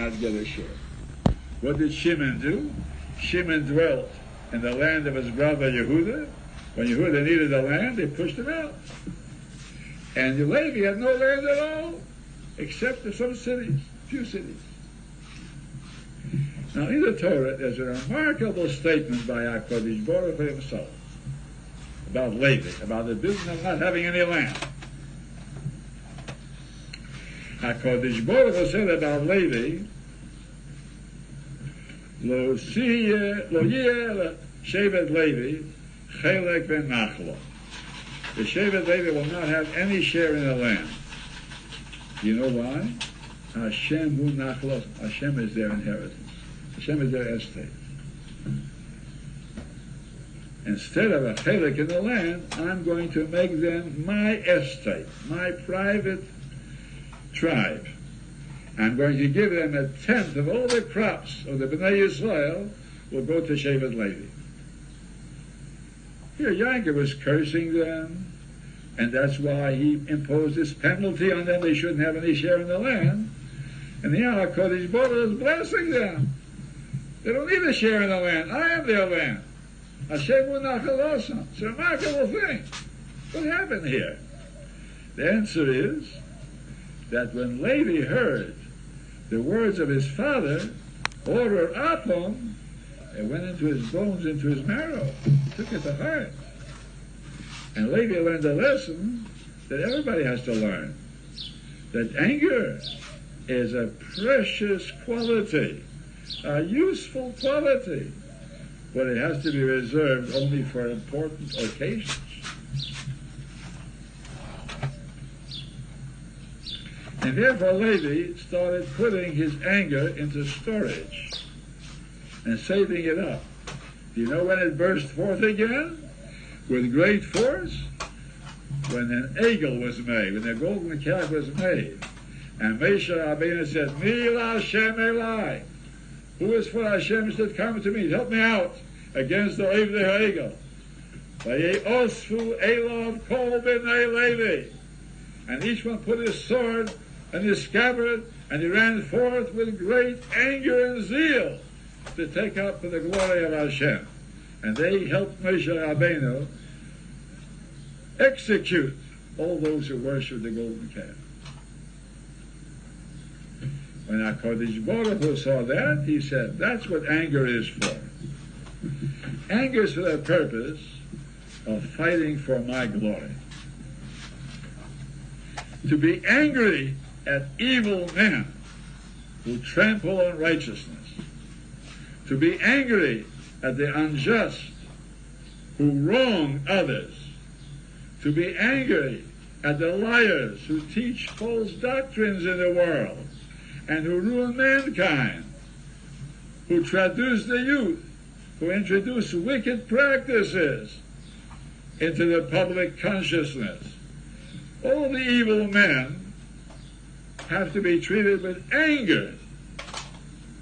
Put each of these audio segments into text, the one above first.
not get a share. What did Shimon do? Shimon dwelt in the land of his brother Yehuda. When Yehuda needed the land, they pushed him out. And the Levi had no land at all, except for some cities, few cities. Now in the Torah, there's a remarkable statement by HaKadosh Baruch Hu himself about Levi, about the business of not having any land. HaKadosh Baruch Hu said about Levi, Lo yeh shevet Levi chelek v'nachlo. The shevet Levi will not have any share in the land. You know why? Hashem hu nachlo. Hashem is their inheritance. Hashem is their estate. Instead of a chelek in the land, I'm going to make them my estate, my private tribe. I'm going to give them 1/10 of all the crops of the Bnei Yisrael will go to Shevet Levi. Here, Yankov was cursing them, and that's why he imposed this penalty on them. They shouldn't have any share in the land. And the HaKadosh Baruch Hu is blessing them. They don't need a share in the land. I am their land. Hashem hu nachalosam. It's a remarkable thing. What happened here? The answer is that when Levi heard the words of his father, order apom, it went into his bones, into his marrow. He took it to heart. And Levi learned a lesson that everybody has to learn. That anger is a precious quality, a useful quality, but it has to be reserved only for important occasions. And therefore Levi started putting his anger into storage and saving it up. Do you know when it burst forth again? With great force? When an eagle was made, when the golden calf was made. And Moshe Rabbeinu said, Mi la Hashem Elai. Who is for Hashem that come to me? Help me out against the eagle. Vayosfu Elov Kol B'nai Levi. And each one put his sword and his scabbard, and he ran forth with great anger and zeal to take up for the glory of Hashem. And they helped Moshe Rabbeinu execute all those who worship the golden calf. When HaKadosh Baruch Hu saw that, he said, that's what anger is for. Anger is for the purpose of fighting for my glory. To be angry at evil men who trample on righteousness. To be angry at the unjust who wrong others. To be angry at the liars who teach false doctrines in the world and who ruin mankind, who traduce the youth, who introduce wicked practices into the public consciousness. All the evil men have to be treated with anger.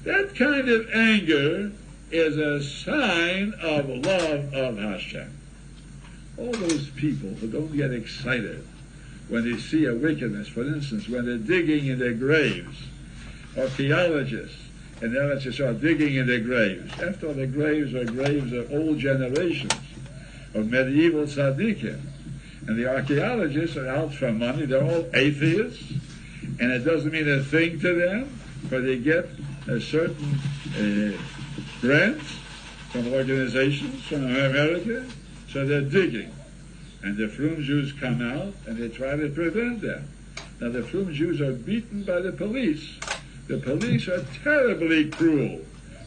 That kind of anger is a sign of love of Hashem. All those people who don't get excited when they see a wickedness, for instance, when they're digging in their graves, archaeologists and the others are digging in their graves. After all, the graves are graves of old generations of medieval tzaddikim. And the archaeologists are out for money. They're all atheists. And it doesn't mean a thing to them, but they get a certain grants from organizations from America, so they're digging. And the Frum Jews come out and they try to prevent them. Now the Frum Jews are beaten by the police. The police are terribly cruel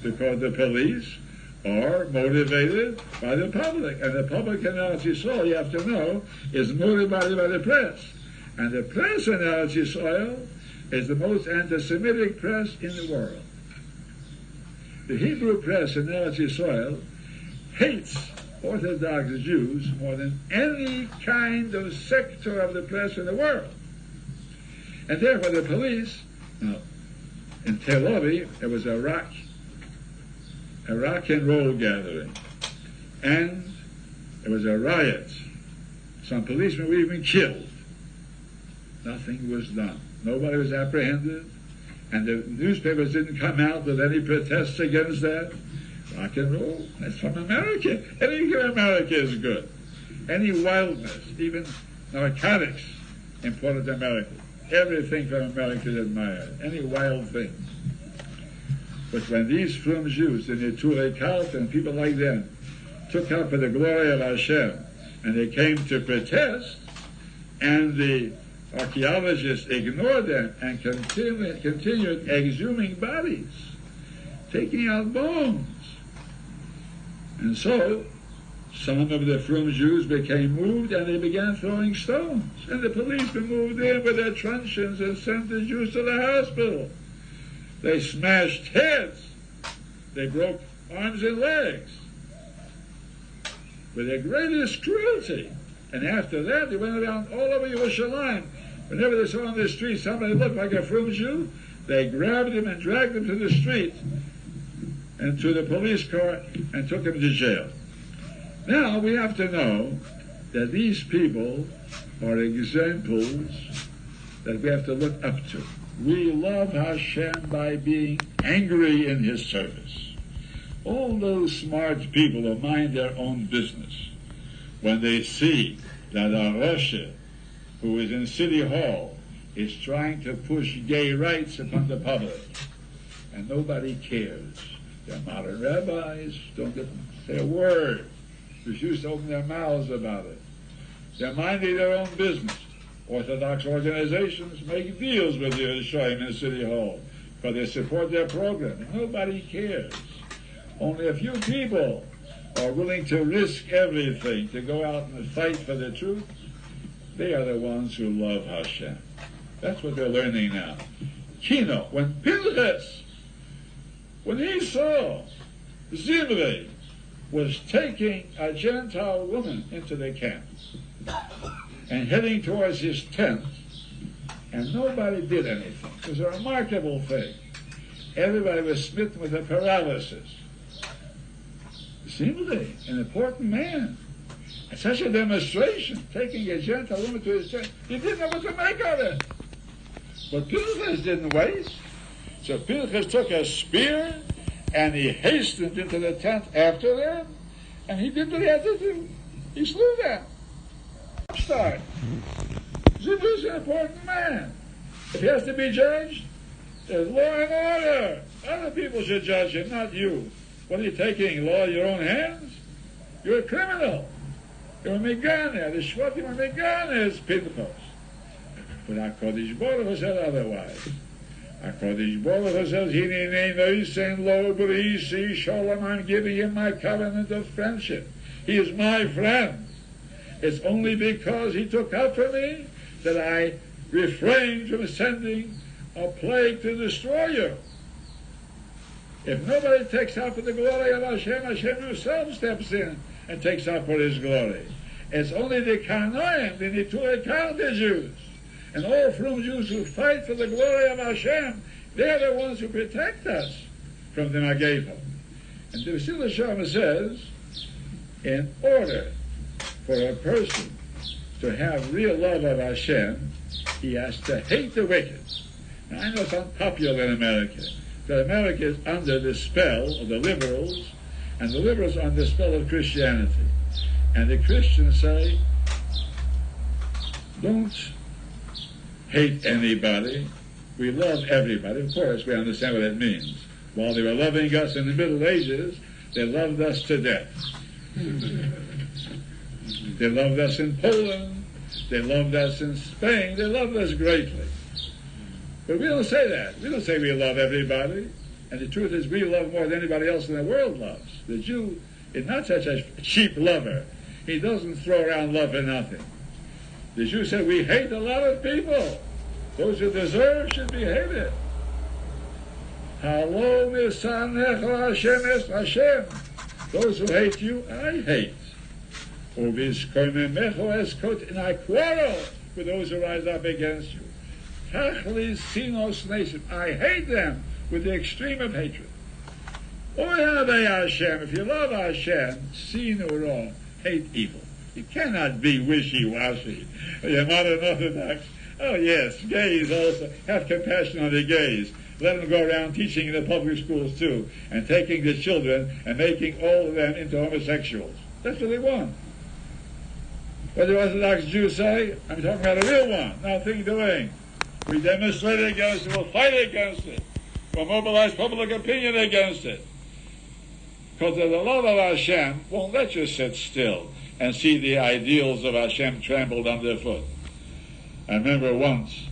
because the police are motivated by the public. And the public analysis, all you have to know, is motivated by the press. And the press in Eretz Yisrael is the most anti-Semitic press in the world. The Hebrew press in Eretz Yisrael hates Orthodox Jews more than any kind of sector of the press in the world. And therefore the police, in Tel Aviv, there was a rock and roll gathering. And there was a riot. Some policemen were even killed. Nothing was done. Nobody was apprehended. And the newspapers didn't come out with any protests against that. Rock and roll, that's from America. Anything from America is good. Any wildness, even narcotics, imported to America. Everything from America is admired. Any wild thing. But when these frum Jews, the Neturei Kalt and people like them, took up for the glory of Hashem, and they came to protest, and the archaeologists ignored them and continued exhuming bodies, taking out bones. And so, some of the frum Jews became moved and they began throwing stones. And the policemen moved in with their truncheons and sent the Jews to the hospital. They smashed heads. They broke arms and legs with the greatest cruelty. And after that, they went around all over Yerushalayim. Whenever they saw on the street somebody looked like a frum Jew, they grabbed him and dragged him to the street and to the police car and took him to jail. Now we have to know that these people are examples that we have to look up to. We love Hashem by being angry in His service. All those smart people who mind their own business, when they see that a Russia who is in City Hall is trying to push gay rights upon the public, and nobody cares. They're modern rabbis, don't say a word, refuse to open their mouths about it. They're minding their own business. Orthodox organizations make deals with the Yerushalayim in City Hall because they support their program. Nobody cares. Only a few people are willing to risk everything to go out and fight for the truth. They are the ones who love Hashem. That's what they're learning now. Kino, when Pinchas, when he saw Zimri was taking a Gentile woman into the camp and heading towards his tent, and nobody did anything. It was a remarkable thing. Everybody was smitten with a paralysis. Zimri, an important man. And such a demonstration, taking a Gentile woman to his tent, he didn't know what to make of it. But Pinchas didn't wait. So Pinchas took a spear and he hastened into the tent after them, and he did what he had to do. He slew them. Start. Zimri's an important man. If he has to be judged, there's law and order. Other people should judge him, not you. What are you taking, law in your own hands? You're a criminal. You're a Megana. The Shvatim are Meganas, Pinchas. But HaKadosh Baruch Hu said otherwise. HaKadosh Baruch Hu says, Hinei noisen lo b'risi shalom, I'm giving him my covenant of friendship. He is my friend. It's only because he took up for me that I refrained from sending a plague to destroy you. If nobody takes out for the glory of Hashem, Hashem himself steps in and takes out for his glory. It's only the Kanoim, the Neturei Kalt Jews, and all frum Jews who fight for the glory of Hashem, they're the ones who protect us from the Mageva. And the Mesilas Yesharim says, in order for a person to have real love of Hashem, he has to hate the wicked. Now, I know it's unpopular in America, that America is under the spell of the liberals, and the liberals are under the spell of Christianity. And the Christians say, don't hate anybody. We love everybody. Of course, we understand what that means. While they were loving us in the Middle Ages, they loved us to death. They loved us in Poland. They loved us in Spain. They loved us greatly. But we don't say that. We don't say we love everybody. And the truth is, we love more than anybody else in the world loves. The Jew is not such a cheap lover. He doesn't throw around love for nothing. The Jew said, we hate a lot of people. Those who deserve should be hated. Halo misanecha Hashem es Hashem. Those who hate you, I hate. Uviskoimemecho es kot, and I quarrel with those who rise up against you. Tachlis sinos nation. I hate them with the extreme of hatred. Oyave Hashem. If you love Hashem, sinu ro, hate evil. You cannot be wishy-washy. You're modern Orthodox. Oh yes, gays also. Have compassion on the gays. let them go around teaching in the public schools too, and taking the children and making all of them into homosexuals. That's what they want. What do the Orthodox Jews say? I'm talking about a real one, nothing doing. We demonstrate against it, we'll fight against it, we'll mobilize public opinion against it. Because the love of Hashem won't let you sit still and see the ideals of Hashem trampled underfoot. I remember once